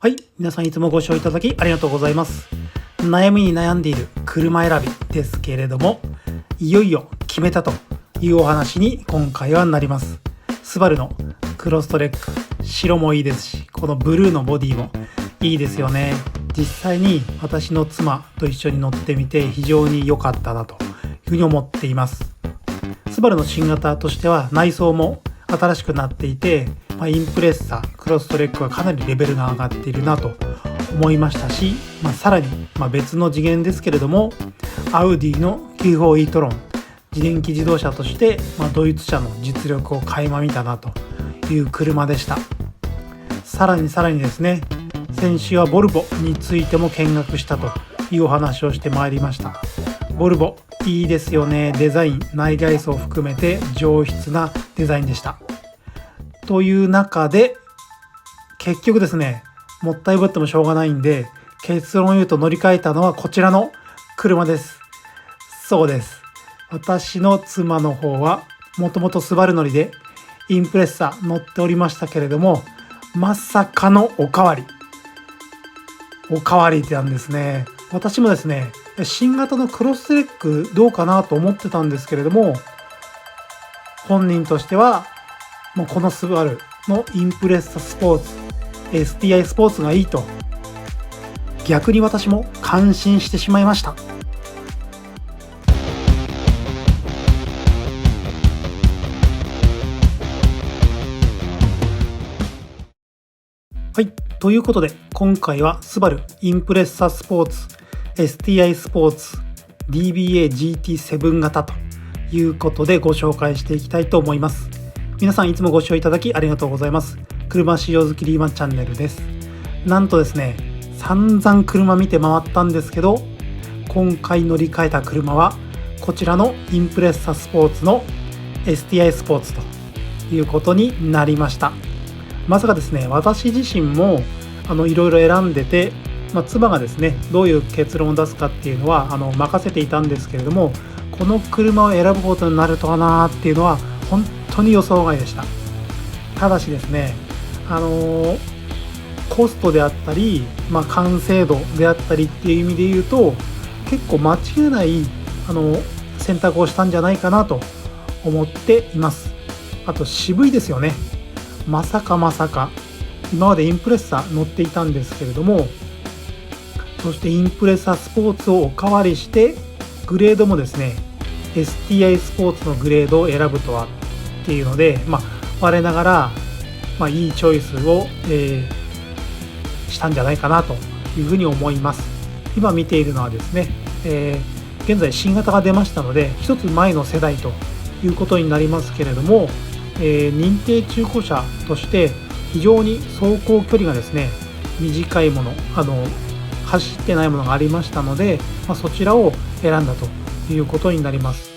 はい、皆さんいつもご視聴いただきありがとうございます。悩みに悩んでいる車選びですけれども、いよいよ決めたというお話に今回はなります。スバルのクロストレック、白もいいですし、このブルーのボディもいいですよね。実際に私の妻と一緒に乗ってみて非常に良かったなというふうに思っています。スバルの新型としては内装も新しくなっていて、インプレッサー、クロストレックはかなりレベルが上がっているなと思いましたし、さらに、別の次元ですけれども、アウディの Q4 e-tron、自電気自動車として、ドイツ車の実力を垣間見たなという車でした。さらにですね、先週はボルボについても見学したというお話をしてまいりました。ボルボいいですよね。デザイン、内外装を含めて上質なデザインでした。という中で結局ですね、もったいぶってもしょうがないんで、結論を言うと乗り換えたのはこちらの車です。そうです。私の妻の方はもともとスバル乗りでインプレッサ乗っておりましたけれども、まさかのおかわりなんですね。私もですね、新型のクロストレックどうかなと思ってたんですけれども、本人としてはもうこのスバルのインプレッサスポーツ STI スポーツがいいと、逆に私も感心してしまいました。はい、ということで今回はスバルインプレッサスポーツ STI スポーツ DBA GT7 型ということでご紹介していきたいと思います。皆さんいつもご視聴いただきありがとうございます。車仕様好きリーマンチャンネルです。なんとですね、散々車見て回ったんですけど、今回乗り換えた車はこちらのインプレッサスポーツの STI スポーツということになりました。まさかですね、私自身もいろいろ選んでて、妻がですねどういう結論を出すかっていうのは任せていたんですけれども、この車を選ぶことになるとはなーっていうのは本当に予想外でした。ただしですね、コストであったり、完成度であったりっていう意味で言うと結構間違いない選択をしたんじゃないかなと思っています。あと渋いですよね。まさか今までインプレッサ乗っていたんですけれども、そしてインプレッサスポーツをおかわりしてグレードもですね STI スポーツのグレードを選ぶとはっていうので、我ながら、いいチョイスを、したんじゃないかなというふうに思います。今見ているのはですね、現在新型が出ましたので一つ前の世代ということになりますけれども、認定中古車として非常に走行距離がですね短いもの、走ってないものがありましたので、そちらを選んだということになります。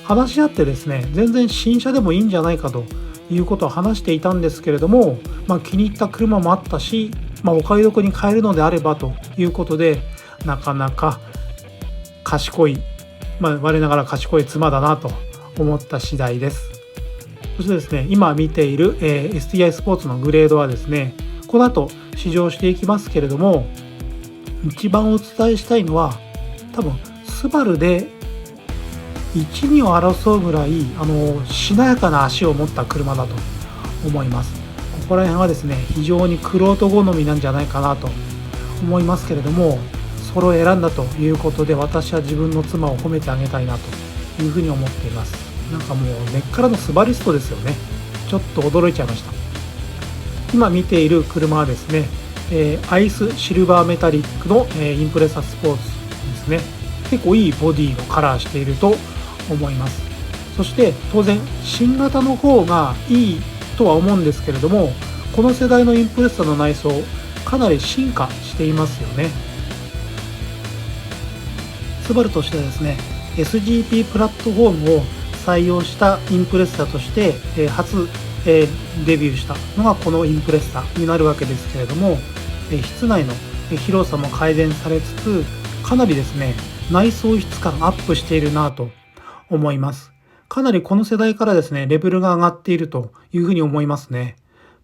話し合ってですね、全然新車でもいいんじゃないかということを話していたんですけれども、気に入った車もあったし、お買い得に買えるのであればということで、なかなか賢い、我ながら賢い妻だなと思った次第です。そしてですね、今見ている、STI スポーツのグレードはですね、この後試乗していきますけれども、一番お伝えしたいのは多分スバルで1、2を争うぐらいしなやかな足を持った車だと思います。ここら辺はですね非常に玄人好みなんじゃないかなと思いますけれども、それを選んだということで私は自分の妻を褒めてあげたいなというふうに思っています。なんかもう根っからのスバリストですよね。ちょっと驚いちゃいました。今見ている車はですね、アイスシルバーメタリックの、インプレッサスポーツですね。結構いいボディのカラーしていると思います。そして当然新型の方がいいとは思うんですけれども、この世代のインプレッサの内装かなり進化していますよね。スバルとしてはですね SGP プラットフォームを採用したインプレッサとして、初、デビューしたのがこのインプレッサになるわけですけれども、室内の広さも改善されつつ、かなりですね内装質感アップしているなと思います。かなりこの世代からですねレベルが上がっているというふうに思いますね。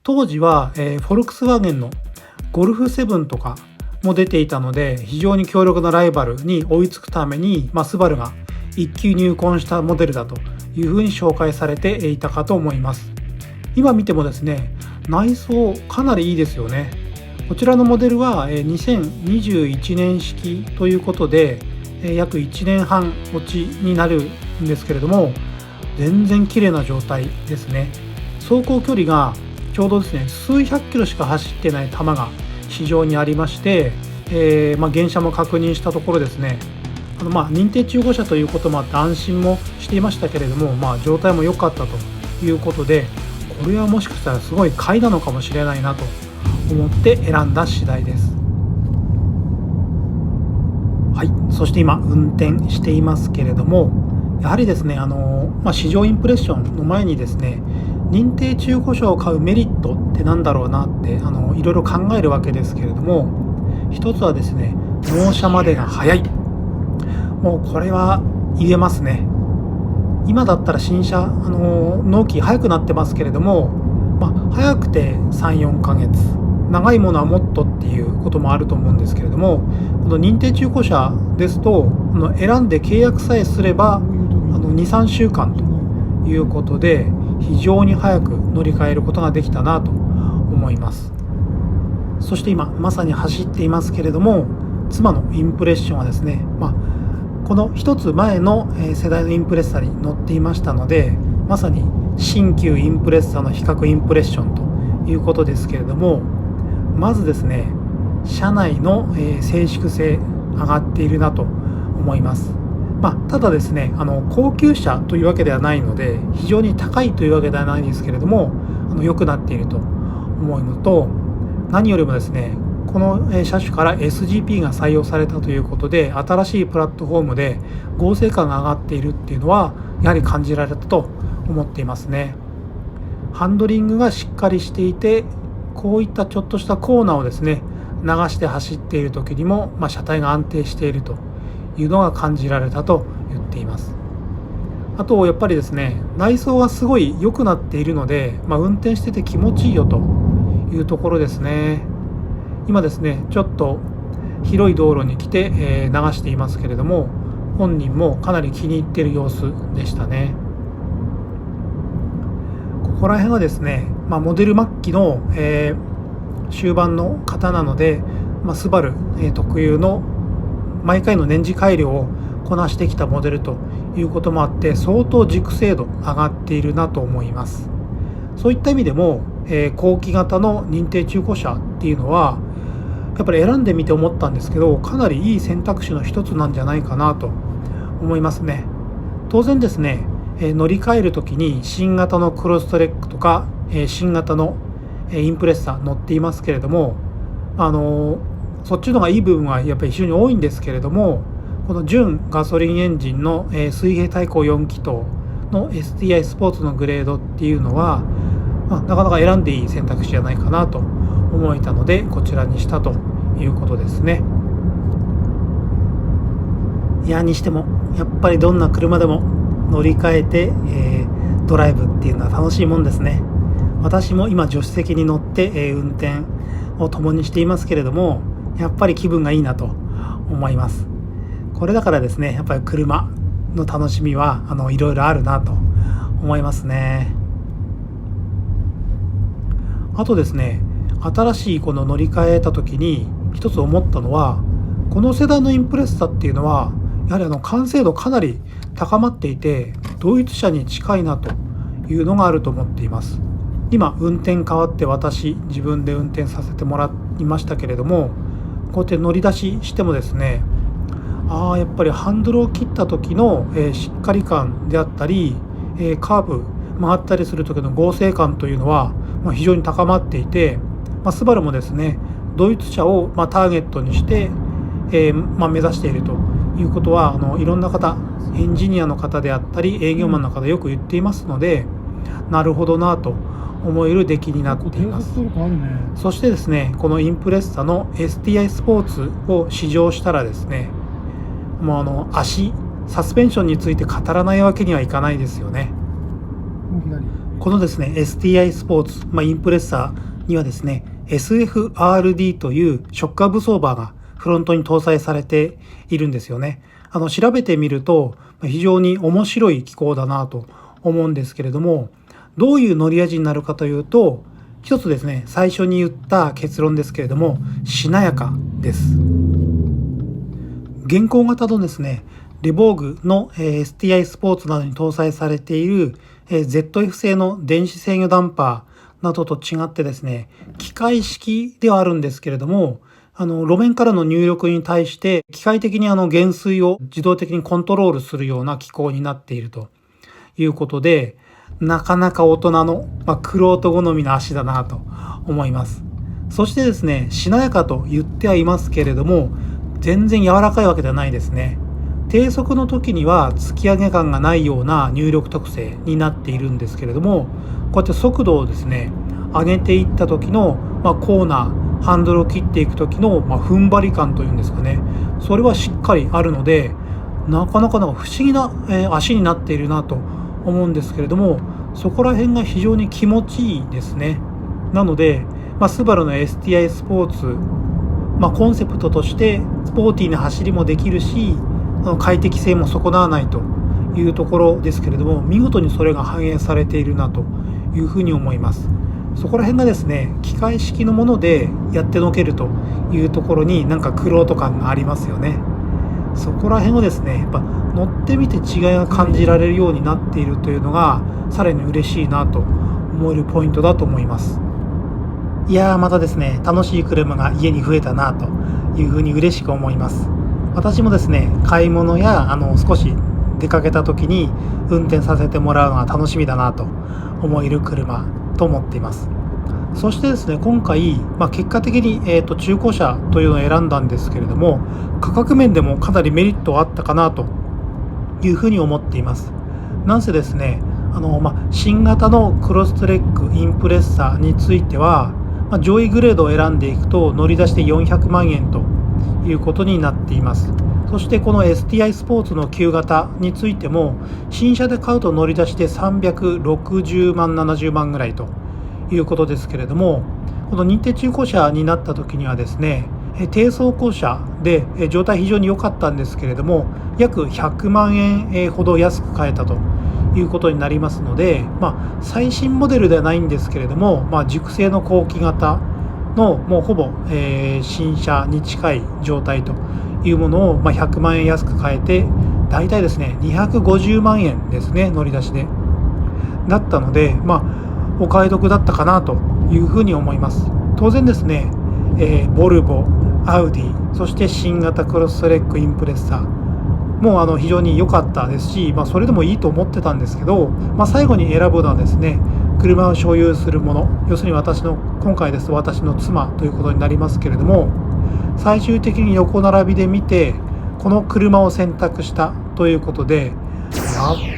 当時は、フォルクスワーゲンのゴルフ7とかも出ていたので、非常に強力なライバルに追いつくために、スバルが一級入魂したモデルだというふうに紹介されていたかと思います。今見てもですね、内装かなりいいですよね。こちらのモデルは2021年式ということで、約1年半落ちになるんですけれども、全然綺麗な状態ですね。走行距離がちょうどですね、数百キロしか走ってない球が市場にありまして、現車も確認したところですね、認定中古車ということもあって安心もしていましたけれども、状態も良かったということで、これはもしかしたらすごい買いなのかもしれないなと思って選んだ次第です。はい、そして今運転していますけれども、やはりですね、試乗インプレッションの前にですね、認定中古車を買うメリットってなんだろうなっていろいろ考えるわけですけれども、一つはですね、納車までが早い。もうこれは言えますね。今だったら新車納期早くなってますけれども、早くて 3,4 ヶ月、長いものはもっとっていうこともあると思うんですけれども、この認定中古車ですと選んで契約さえすれば2、3週間ということで、非常に早く乗り換えることができたなと思います。そして今まさに走っていますけれども、妻のインプレッションはですね、この一つ前の世代のインプレッサに乗っていましたので、まさに新旧インプレッサの比較インプレッションということですけれども、まずですね、車内の静粛性上がっているなと思います。ただですね、高級車というわけではないので、非常に高いというわけではないんですけれども、良くなっていると思うのと、何よりもですね、この車種から SGP が採用されたということで、新しいプラットフォームで合成感が上がっているっていうのはやはり感じられたと思っていますね。ハンドリングがしっかりしていて、こういったちょっとしたコーナーをですね、流して走っている時にも、車体が安定しているというのが感じられたと言っています。あとやっぱりですね、内装がすごい良くなっているので、運転してて気持ちいいよというところですね。今ですね、ちょっと広い道路に来て、流していますけれども、本人もかなり気に入っている様子でしたね。ここら辺はですね、モデル末期の、終盤の方なので、スバル、特有の毎回の年次改良をこなしてきたモデルということもあって、相当熟成度上がっているなと思います。そういった意味でも、後期型の認定中古車っていうのはやっぱり選んでみて思ったんですけど、かなりいい選択肢の一つなんじゃないかなと思いますね。当然ですね、乗り換える時に新型のクロストレックとか、新型のインプレッサ乗っていますけれども、そっちの方がいい部分はやっぱり非常に多いんですけれども、この純ガソリンエンジンの水平対向4気筒の STI スポーツのグレードっていうのは、なかなか選んでいい選択肢じゃないかなと思えたので、こちらにしたということですね。いやにしてもやっぱりどんな車でも乗り換えて、ドライブっていうのは楽しいもんですね。私も今助手席に乗って、運転を共にしていますけれども、やっぱり気分がいいなと思います。これだからですね、やっぱり車の楽しみはいろいろあるなと思いますね。あとですね、新しいこの乗り換えた時に一つ思ったのは、この世代のインプレッサっていうのはやはり完成度かなり高まっていて、同一車に近いなというのがあると思っています。今運転変わって自分で運転させてもらいましたけれども、こうやって乗り出ししてもですね、やっぱりハンドルを切った時の、しっかり感であったり、カーブ曲がったりする時の合成感というのは、非常に高まっていて、スバルもですね、ドイツ車を、ターゲットにして、目指しているということはいろんな方、エンジニアの方であったり営業マンの方よく言っていますので、なるほどなと思える出来になっています。そしてですね、このインプレッサの STI スポーツを試乗したらですね、もうサスペンションについて語らないわけにはいかないですよね。このですね STI スポーツ、インプレッサにはですね SFRD というショックアブソーバーがフロントに搭載されているんですよね。調べてみると非常に面白い機構だなと思うんですけれども、どういう乗り味になるかというと、一つですね、最初に言った結論ですけれども、しなやかです。現行型のですね、レボーグの STI スポーツなどに搭載されている ZF 製の電子制御ダンパーなどと違ってですね、機械式ではあるんですけれども、路面からの入力に対して機械的に減衰を自動的にコントロールするような機構になっているということで、なかなか大人の、玄人好みの足だなと思います。そしてですね、しなやかと言ってはいますけれども、全然柔らかいわけではないですね。低速の時には突き上げ感がないような入力特性になっているんですけれども、こうやって速度をですね上げていった時の、コーナーハンドルを切っていく時の、踏ん張り感というんですかね、それはしっかりあるので、なかなか不思議な、足になっているなと思うんですけれども、そこら辺が非常に気持ちいいですね。なので、スバルの STI スポーツ、コンセプトとしてスポーティーな走りもできるし、快適性も損なわないというところですけれども、見事にそれが反映されているなというふうに思います。そこら辺がですね、機械式のものでやってのけるというところに玄人感がありますよね。そこら辺をですね、やっぱ乗ってみて違いが感じられるようになっているというのがさらに嬉しいなと思えるポイントだと思います。いやー、またですね、楽しい車が家に増えたなというふうに嬉しく思います。私もですね、買い物や少し出かけた時に運転させてもらうのが楽しみだなと思える車と思っています。そしてですね、今回、結果的に、中古車というのを選んだんですけれども、価格面でもかなりメリットはあったかなというふうに思っています。なんせですね、新型のクロストレックインプレッサーについては、上位グレードを選んでいくと乗り出して400万円ということになっています。そしてこの STI スポーツの旧型についても、新車で買うと乗り出して360万70万ぐらいということですけれども、この認定中古車になった時にはですね、低走行車で状態非常に良かったんですけれども、約100万円ほど安く買えたということになりますので、最新モデルではないんですけれども、熟成の後期型のもうほぼ、新車に近い状態というものを、100万円安く買えて、だいたいですね250万円ですね、乗り出しでだったので、お買い得だったかなというふうに思います。当然ですね、ボルボ、アウディ、そして新型クロストレックインプレッサーもう非常に良かったですし、それでもいいと思ってたんですけど、最後に選ぶのはですね、車を所有するもの、要するに今回ですと私の妻ということになりますけれども、最終的に横並びで見てこの車を選択したということで、や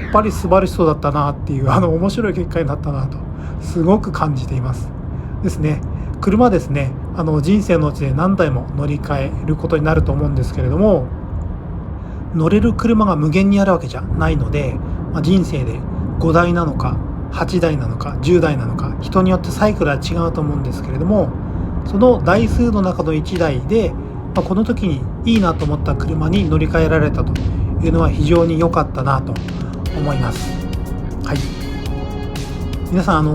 っぱり素晴らしそうだったなっていう面白い結果になったなとすごく感じていますですね。車ですね、人生のうちで何台も乗り換えることになると思うんですけれども、乗れる車が無限にあるわけじゃないので、人生で5台なのか8台なのか10台なのか、人によってサイクルは違うと思うんですけれども、その台数の中の1台で、この時にいいなと思った車に乗り換えられたというのは非常に良かったなと思います。はい、皆さん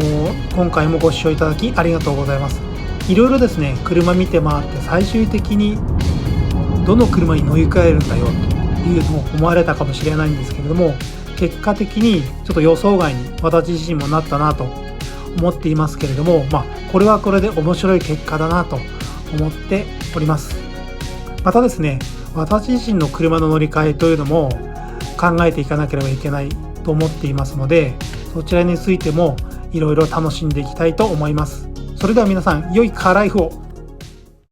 今回もご視聴いただきありがとうございます。いろいろですね、車見て回って最終的にどの車に乗り換えるんだよというのを思われたかもしれないんですけれども、結果的にちょっと予想外に私自身もなったなと思っていますけれども、これはこれで面白い結果だなと思っております。またですね、私自身の車の乗り換えというのも考えていかなければいけないと思っていますので、そちらについてもいろいろ楽しんでいきたいと思います。それでは皆さん、良いカーライフを。